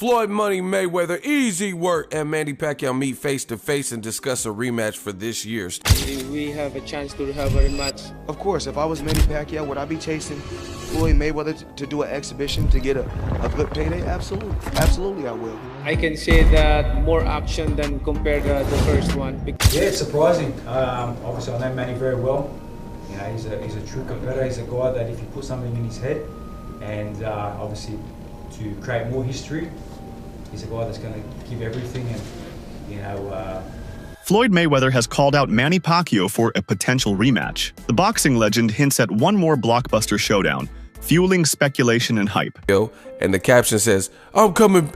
Floyd Money Mayweather, easy work, and Manny Pacquiao meet face-to-face and discuss a rematch for this year's. We have a chance to have a rematch. Of course, if I was Manny Pacquiao, would I be chasing Floyd Mayweather to do an exhibition to get a good payday? Absolutely. Absolutely, I will. I can say that more action than compared to the first one. Yeah, it's surprising. Obviously, I know Manny very well. You know, he's a true competitor. He's a guy that if you put something in his head, and obviously to create more history, he's a guy that's going to give everything. And you know. Floyd Mayweather has called out Manny Pacquiao for a potential rematch. The boxing legend hints at one more blockbuster showdown, fueling speculation and hype. And the caption says, I'm coming back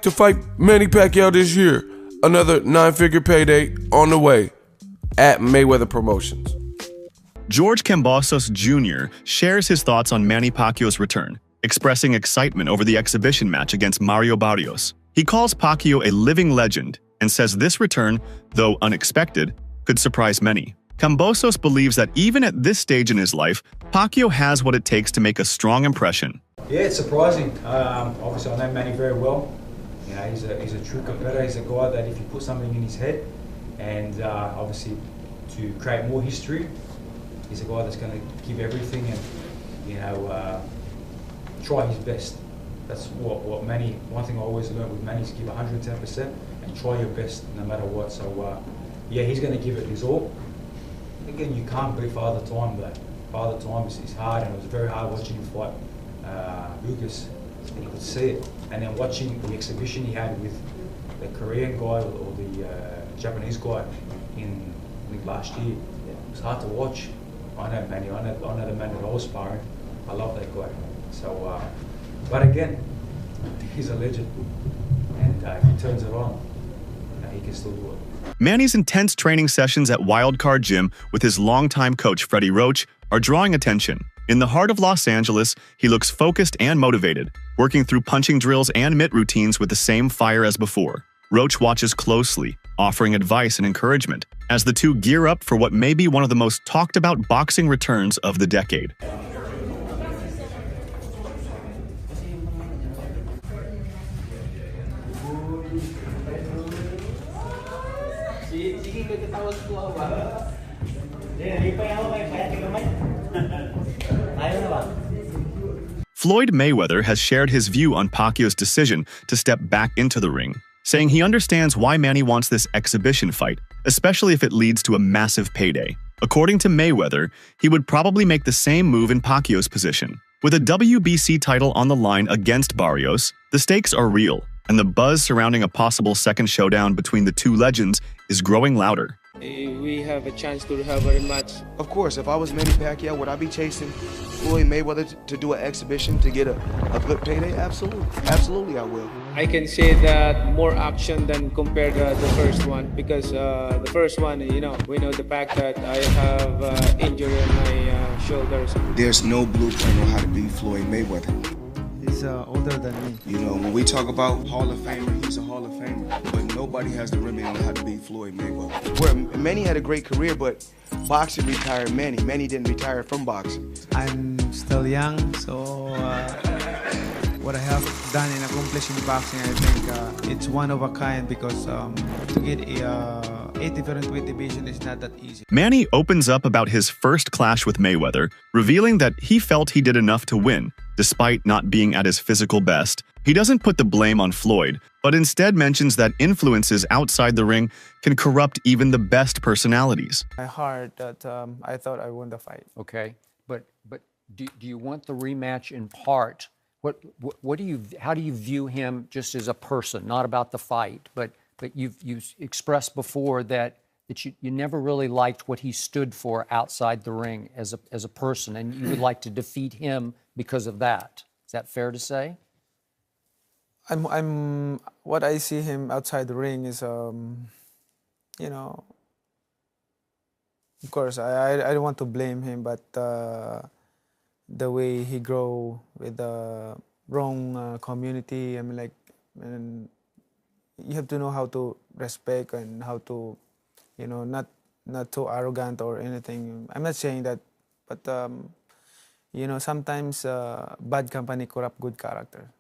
to fight Manny Pacquiao this year. Another 9-figure payday on the way at Mayweather Promotions. George Kambosos Jr. shares his thoughts on Manny Pacquiao's return, expressing excitement over the exhibition match against Mario Barrios. He calls Pacquiao a living legend and says this return, though unexpected, could surprise many. Kambosos believes that even at this stage in his life, Pacquiao has what it takes to make a strong impression. Yeah, it's surprising. Obviously, I know Manny very well. You know, he's a true competitor. He's a guy that if you put something in his head, and obviously to create more history, he's a guy that's going to give everything and you know try his best. That's what Manny. One thing I always learned with Manny is give 110% and try your best no matter what. So yeah, he's going to give it his all. Again, you can't beat Father Time though. Father Time is hard, and it was very hard watching him fight Lucas, and you could see it. And then watching the exhibition he had with the Korean guy or the Japanese guy in last year, it was hard to watch. I know Manny. I know the man that I was sparring. I love that guy. So, but again, he's a legend, and if he turns it on, he can still do it. Manny's intense training sessions at Wildcard Gym with his longtime coach Freddie Roach are drawing attention. In the heart of Los Angeles, he looks focused and motivated, working through punching drills and mitt routines with the same fire as before. Roach watches closely, offering advice and encouragement, as the two gear up for what may be one of the most talked about boxing returns of the decade. Floyd Mayweather has shared his view on Pacquiao's decision to step back into the ring, saying he understands why Manny wants this exhibition fight, especially if it leads to a massive payday. According to Mayweather, he would probably make the same move in Pacquiao's position. With a WBC title on the line against Barrios, the stakes are real, and the buzz surrounding a possible second showdown between the two legends is growing louder. We have a chance to have a rematch. Of course, if I was Manny Pacquiao, would I be chasing Floyd Mayweather to do an exhibition to get a good payday? Absolutely. Absolutely, I will. I can say that more action than compared to the first one, because the first one, you know, we know the fact that I have injury on my shoulders. There's no blueprint on how to beat Floyd Mayweather. He's older than me. You know, when we talk about Hall of Famer, he's a Hall of Famer. But nobody has the remedy on how to beat Floyd Mayweather. Where Manny had a great career, but boxing retired Manny. Manny didn't retire from boxing. I'm still young, so what I have done and accomplished in boxing, I think it's one of a kind, because to get a 8 different weight division is not that easy. Manny opens up about his first clash with Mayweather, revealing that he felt he did enough to win, despite not being at his physical best. He doesn't put the blame on Floyd, but instead mentions that influences outside the ring can corrupt even the best personalities. My heart that I thought I won the fight. Okay, but do you want the rematch in part? How do you view him just as a person, not about the fight, but you've expressed before that you never really liked what he stood for outside the ring as a person, and you would like to defeat him because of that. Is that fair to say? I'm what I see him outside the ring is you know, of course I don't want to blame him, but the way he grow with the wrong community, I mean, like, and you have to know how to respect and how to, you know, not too arrogant or anything. I'm not saying that, but you know, sometimes bad company corrupt good character.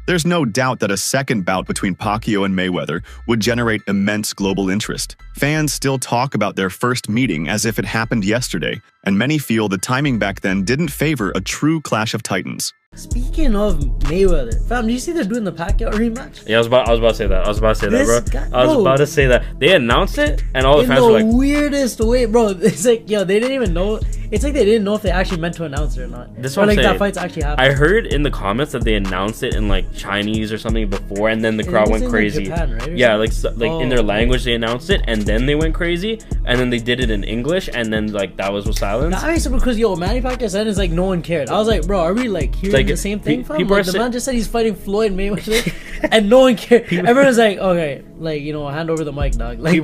There's no doubt that a second bout between Pacquiao and Mayweather would generate immense global interest. Fans still talk about their first meeting as if it happened yesterday, and many feel the timing back then didn't favor a true clash of titans. Speaking of Mayweather, fam, do you see they're doing the Pacquiao rematch? Yeah, I was about to say that. I was about to say that, bro. I was about to say that. They announced it, and all the fans were like, in the weirdest way, bro. It's like, yo, they didn't even know. It's like they didn't know if they actually meant to announce it or not. This is what or like I'm saying. that fight's actually happening. I heard in the comments that they announced it in like Chinese or something before, and then the crowd went in, like, crazy. Japan, right, or yeah, something? like in their language they announced it, and then they went crazy, and then they did it in English, and then like that was with silence. That makes sense because yo, Manny Pacquiao said it's like no one cared. I was like, bro, are we like hearing Like, the same thing? Fam? people Like, are the man just said he's fighting Floyd Mayweather, and no one cared. Everyone's like, okay, like, you know, hand over the mic, dog. Like,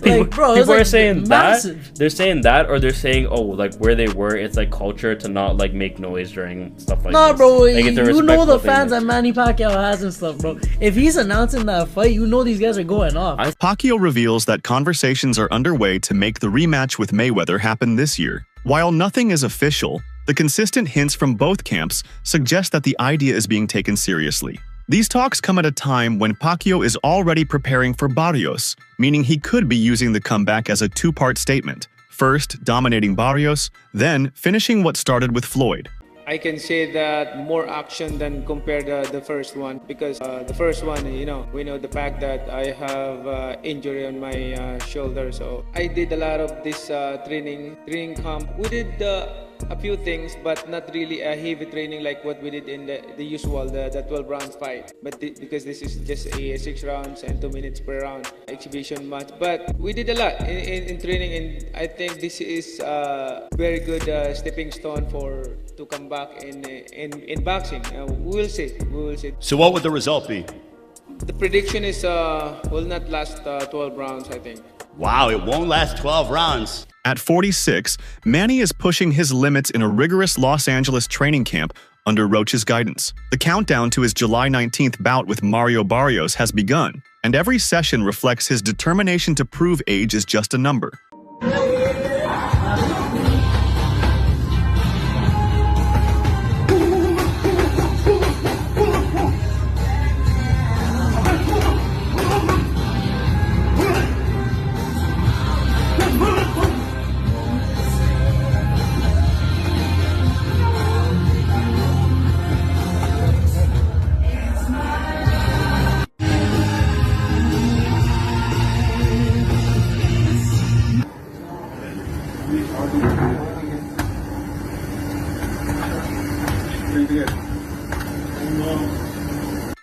like, bro, people like are saying massive. that. They're saying that, or they're saying, oh, like where they were, it's like culture to not like make noise during stuff like Nah, this. bro, Like, it's a you know the respectful thing, fans like- that Manny Pacquiao has and stuff, bro. If he's announcing that fight, you know these guys are going off. Pacquiao reveals that conversations are underway to make the rematch with Mayweather happen this year. While nothing is official, the consistent hints from both camps suggest that the idea is being taken seriously. These talks come at a time when Pacquiao is already preparing for Barrios, meaning he could be using the comeback as a two-part statement. First, dominating Barrios, then finishing what started with Floyd. I can say that more action than compared to the first one, because the first one, you know, we know the fact that I have injury on my shoulder, so I did a lot of this training camp. We did a few things, but not really a heavy training like what we did in the usual, the 12-round fight. But because this is just a 6 rounds and 2 minutes per round exhibition match. But we did a lot in training, and I think this is a very good stepping stone to come back in boxing. We will see. So what would the result be? The prediction is will not last 12 rounds, I think. Wow, it won't last 12 rounds. At 46, Manny is pushing his limits in a rigorous Los Angeles training camp under Roach's guidance. The countdown to his July 19th bout with Mario Barrios has begun, and every session reflects his determination to prove age is just a number.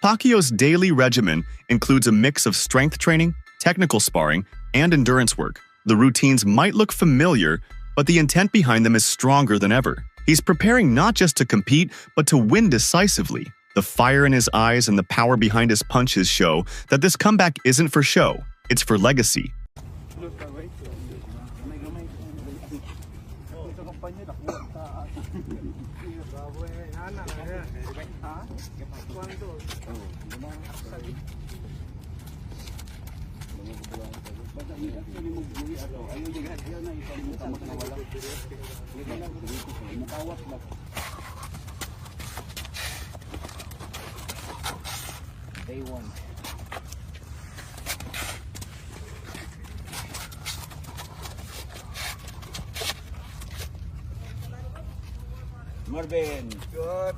Pacquiao's daily regimen includes a mix of strength training, technical sparring, and endurance work. The routines might look familiar, but the intent behind them is stronger than ever. He's preparing not just to compete, but to win decisively. The fire in his eyes and the power behind his punches show that this comeback isn't for show, it's for legacy. Day one. Marvin. Good.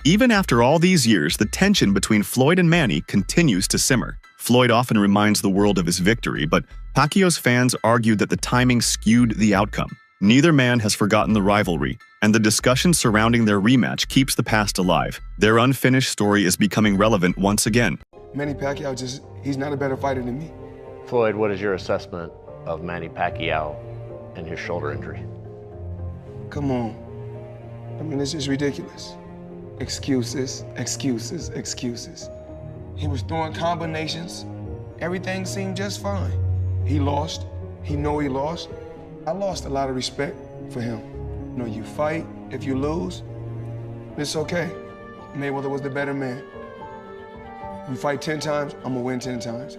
Even after all these years, the tension between Floyd and Manny continues to simmer. Floyd often reminds the world of his victory, but Pacquiao's fans argue that the timing skewed the outcome. Neither man has forgotten the rivalry, and the discussion surrounding their rematch keeps the past alive. Their unfinished story is becoming relevant once again. Manny Pacquiao he's not a better fighter than me. Floyd, what is your assessment of Manny Pacquiao and his shoulder injury? Come on. I mean, it's just ridiculous. Excuses, excuses, excuses. He was throwing combinations. Everything seemed just fine. He lost. He know he lost. I lost a lot of respect for him. You know, you fight. If you lose, it's okay. Mayweather was the better man. We fight 10 times, I'm gonna win 10 times.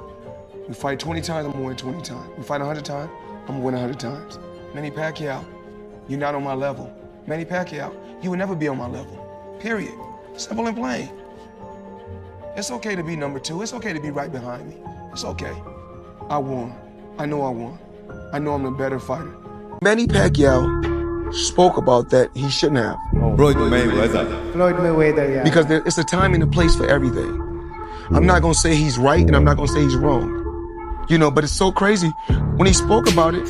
We fight 20 times, I'm gonna win 20 times. We fight 100 times, I'm gonna win 100 times. Manny Pacquiao, you're not on my level. Manny Pacquiao, you will never be on my level. Period. Simple and plain. It's okay to be number 2. It's okay to be right behind me. It's okay. I won. I know I won. I know I'm the better fighter. Manny Pacquiao spoke about that he shouldn't have. Floyd Mayweather. Floyd Mayweather, yeah. Because it's a time and a place for everything. I'm not gonna say he's right and I'm not gonna say he's wrong. You know, but it's so crazy. When he spoke about it,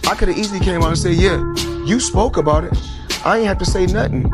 I could have easily came out and said, yeah, you spoke about it. I ain't have to say nothing.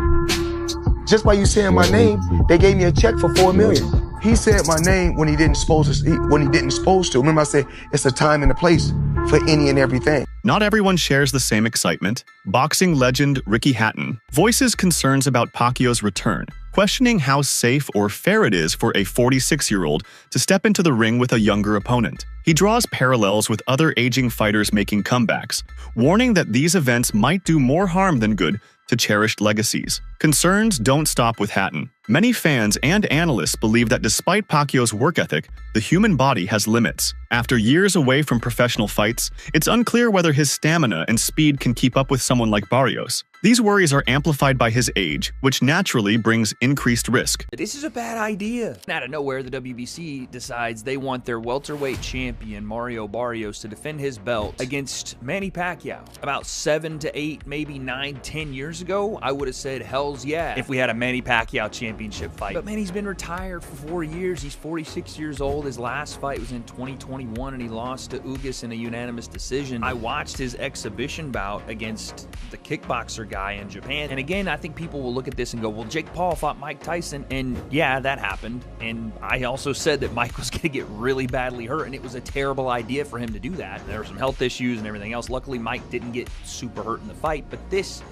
Just by you saying my name, they gave me a check for $4 million. He said my name when he didn't supposed to. Remember I said it's a time and a place for any and everything. Not everyone shares the same excitement. Boxing legend Ricky Hatton voices concerns about Pacquiao's return, questioning how safe or fair it is for a 46-year-old to step into the ring with a younger opponent. He draws parallels with other aging fighters making comebacks, warning that these events might do more harm than good to cherished legacies. Concerns don't stop with Hatton. Many fans and analysts believe that despite Pacquiao's work ethic, the human body has limits. After years away from professional fights, it's unclear whether his stamina and speed can keep up with someone like Barrios. These worries are amplified by his age, which naturally brings increased risk. This is a bad idea. Out of nowhere, the WBC decides they want their welterweight champion, Mario Barrios, to defend his belt against Manny Pacquiao. About 7 to 8, maybe 9, 10 years ago, I would have said hells yeah if we had a Manny Pacquiao championship fight. But Manny's been retired for 4 years. He's 46 years old. His last fight was in 2021, and he lost to Ugas in a unanimous decision. I watched his exhibition bout against the kickboxer guy in Japan. And again, I think people will look at this and go, well, Jake Paul fought Mike Tyson, and yeah, that happened. And I also said that Mike was going to get really badly hurt, and it was a terrible idea for him to do that. There were some health issues and everything else. Luckily, Mike didn't get super hurt in the fight, but this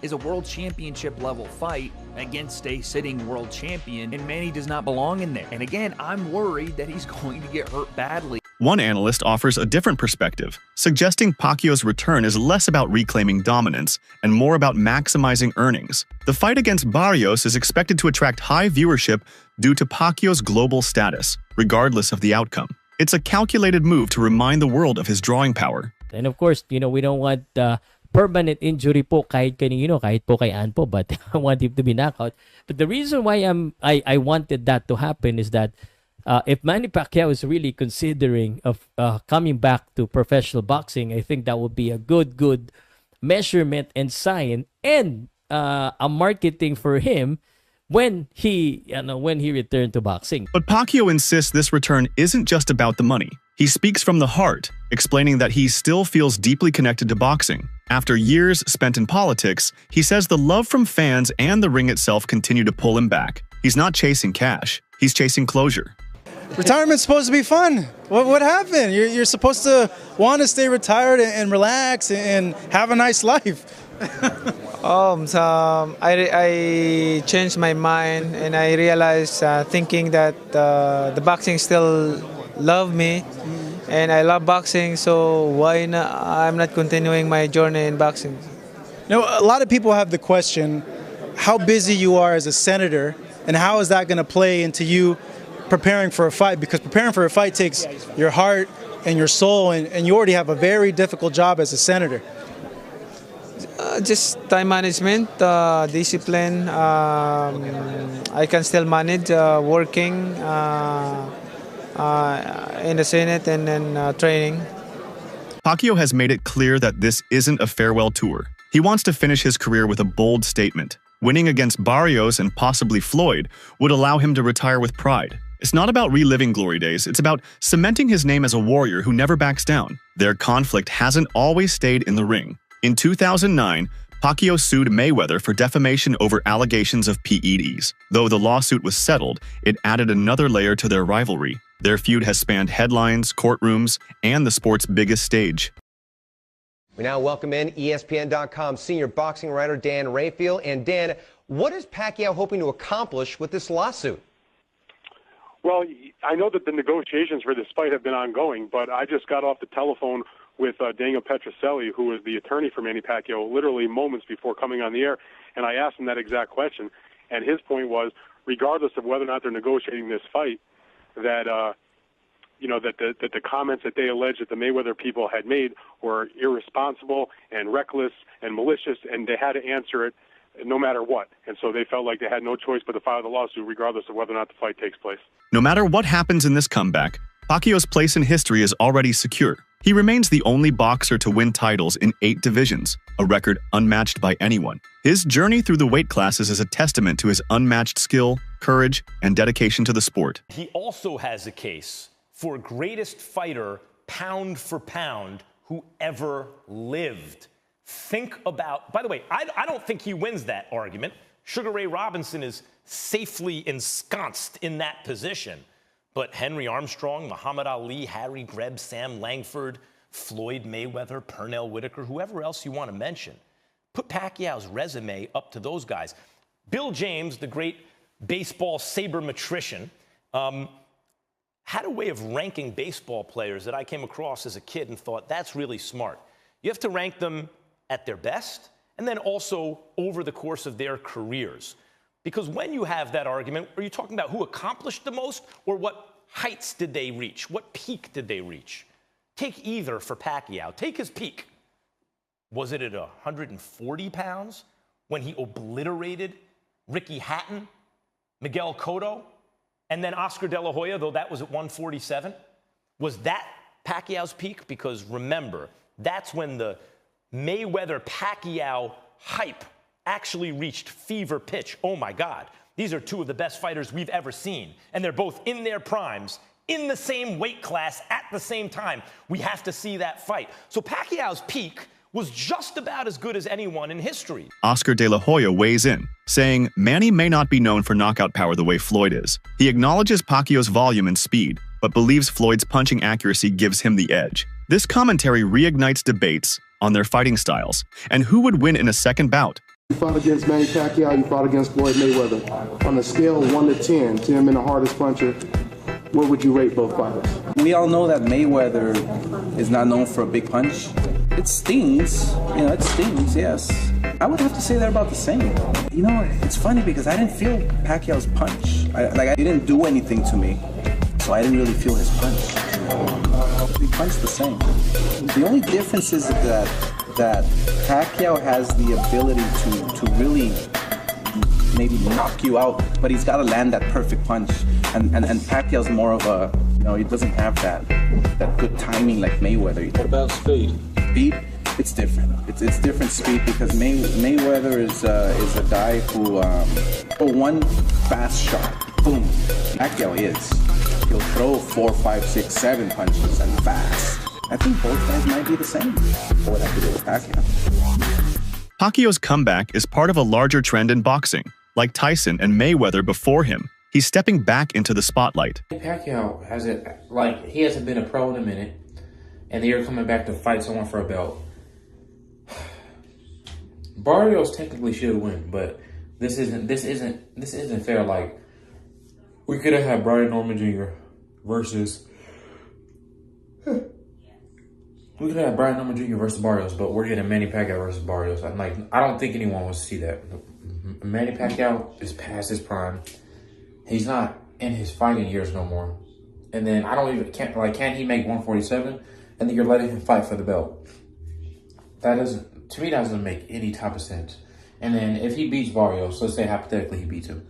is a world championship level fight against a sitting world champion, and Manny does not belong in there. And again, I'm worried that he's going to get hurt badly. One analyst offers a different perspective, suggesting Pacquiao's return is less about reclaiming dominance and more about maximizing earnings. The fight against Barrios is expected to attract high viewership due to Pacquiao's global status, regardless of the outcome. It's a calculated move to remind the world of his drawing power. And of course, we don't want permanent injury po kahit kanino, kahit po kay Anpo, but I want him to be knocked out. But the reason why I wanted that to happen is that if Manny Pacquiao is really considering of coming back to professional boxing, I think that would be a good measurement and sign and a marketing for him when he returned to boxing. But Pacquiao insists this return isn't just about the money. He speaks from the heart, explaining that he still feels deeply connected to boxing. After years spent in politics, he says the love from fans and the ring itself continue to pull him back. He's not chasing cash, he's chasing closure. Retirement's supposed to be fun. What happened? You're supposed to want to stay retired and relax and have a nice life. I changed my mind, and I realized thinking that the boxing still love me, and I love boxing, so why not? I'm not continuing my journey in boxing. A lot of people have the question, how busy you are as a senator, and how is that going to play into you preparing for a fight? Because preparing for a fight takes your heart and your soul, and you already have a very difficult job as a senator. Just time management, discipline. I can still manage working in the Senate and then training. Pacquiao has made it clear that this isn't a farewell tour. He wants to finish his career with a bold statement. Winning against Barrios and possibly Floyd would allow him to retire with pride. It's not about reliving glory days, it's about cementing his name as a warrior who never backs down. Their conflict hasn't always stayed in the ring. In 2009, Pacquiao sued Mayweather for defamation over allegations of PEDs. Though the lawsuit was settled, it added another layer to their rivalry. Their feud has spanned headlines, courtrooms, and the sport's biggest stage. We now welcome in ESPN.com senior boxing writer Dan Rayfield. And Dan, what is Pacquiao hoping to accomplish with this lawsuit? Well, I know that the negotiations for this fight have been ongoing, but I just got off the telephone with Daniel Petrocelli, who is the attorney for Manny Pacquiao, literally moments before coming on the air, and I asked him that exact question. And his point was, regardless of whether or not they're negotiating this fight, that that the comments that they allege that the Mayweather people had made were irresponsible and reckless and malicious, and they had to answer it no matter what. And so they felt like they had no choice but to file the lawsuit regardless of whether or not the fight takes place. No matter what happens in this comeback, Pacquiao's place in history is already secure. He remains the only boxer to win titles in 8 divisions, a record unmatched by anyone. His journey through the weight classes is a testament to his unmatched skill, courage, and dedication to the sport. He also has a case for greatest fighter, pound for pound, who ever lived. Think about, by the way, I don't think he wins that argument. Sugar Ray Robinson is safely ensconced in that position. But Henry Armstrong, Muhammad Ali, Harry Greb, Sam Langford, Floyd Mayweather, Pernell Whitaker, whoever else you want to mention, put Pacquiao's resume up to those guys. Bill James, the great baseball sabermetrician, had a way of ranking baseball players that I came across as a kid and thought, that's really smart. You have to rank them at their best and then also over the course of their careers. Because when you have that argument, are you talking about who accomplished the most or what heights did they reach? What peak did they reach? Take either for Pacquiao. Take his peak. Was it at 140 pounds when he obliterated Ricky Hatton, Miguel Cotto, and then Oscar De La Hoya, though that was at 147? Was that Pacquiao's peak? Because remember, that's when the Mayweather-Pacquiao hype actually reached fever pitch. Oh my God, these are 2 of the best fighters we've ever seen. And they're both in their primes, in the same weight class at the same time. We have to see that fight. So Pacquiao's peak was just about as good as anyone in history. Oscar De La Hoya weighs in, saying Manny may not be known for knockout power the way Floyd is. He acknowledges Pacquiao's volume and speed, but believes Floyd's punching accuracy gives him the edge. This commentary reignites debates on their fighting styles and who would win in a second bout. You fought against Manny Pacquiao, you fought against Floyd Mayweather. On a scale of 1 to 10, 10 being the hardest puncher, where would you rate both fighters? We all know that Mayweather is not known for a big punch. It stings, it stings, yes. I would have to say they're about the same. It's funny because I didn't feel Pacquiao's punch. I didn't do anything to me, so I didn't really feel his punch. We punched the same. The only difference is that Pacquiao has the ability to really maybe knock you out, but he's got to land that perfect punch. And Pacquiao's more of a, he doesn't have that good timing like Mayweather. What about speed? Speed, it's different. It's different speed because Mayweather is a guy who, one fast shot, boom. Pacquiao is. He'll throw 4, 5, 6, 7 punches and fast. I think both guys might be the same. What would have to do with Pacquiao? Pacquiao's comeback is part of a larger trend in boxing. Like Tyson and Mayweather before him, he's stepping back into the spotlight. Pacquiao he hasn't been a pro in a minute, and they're coming back to fight someone for a belt. Barrios technically should win, but this isn't fair. Like, we could have had Brian Norman Jr. versus. We could have Brian Norman Jr. versus Barrios, but we're getting Manny Pacquiao versus Barrios. I don't think anyone wants to see that. Manny Pacquiao is past his prime. He's not in his fighting years no more. And then can he make 147? And then you're letting him fight for the belt. That doesn't make any type of sense. And then if he beats Barrios, let's say hypothetically he beats him,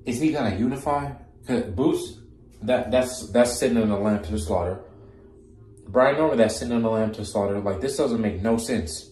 is he gonna unify? Cause Boots, that's sitting in the lamb to the slaughter. Brian Norman, that's sitting on the lamb to the slaughter. This doesn't make no sense.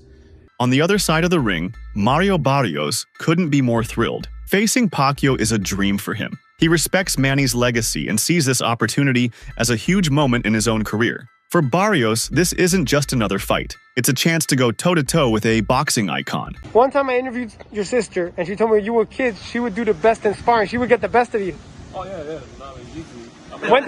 On the other side of the ring, Mario Barrios couldn't be more thrilled. Facing Pacquiao is a dream for him. He respects Manny's legacy and sees this opportunity as a huge moment in his own career. For Barrios, this isn't just another fight. It's a chance to go toe-to-toe with a boxing icon. One time I interviewed your sister, and she told me when you were kids, she would do the best in sparring. She would get the best of you. Oh, yeah. When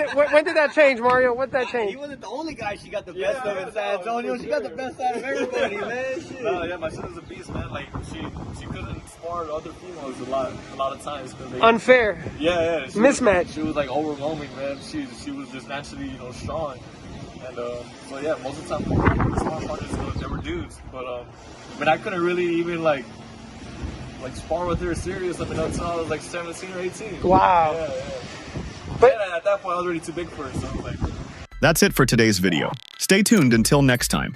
did that change, Mario? When did that change? He wasn't the only guy she got the best of in San Antonio. She got the best out of everybody, man. Shit. No, yeah, my sister's a beast, man. Like she couldn't spar other females a lot of times because they Unfair. Yeah. Mismatch. She was like overwhelming, man. She was just naturally strong, and so yeah, most of the time the small partners they were dudes, but I mean I couldn't really even like spar with her serious. I mean until I was like 17 or 18. Wow. Yeah. But at that point I was already too big for her, so I was like. That's it for today's video. Stay tuned until next time.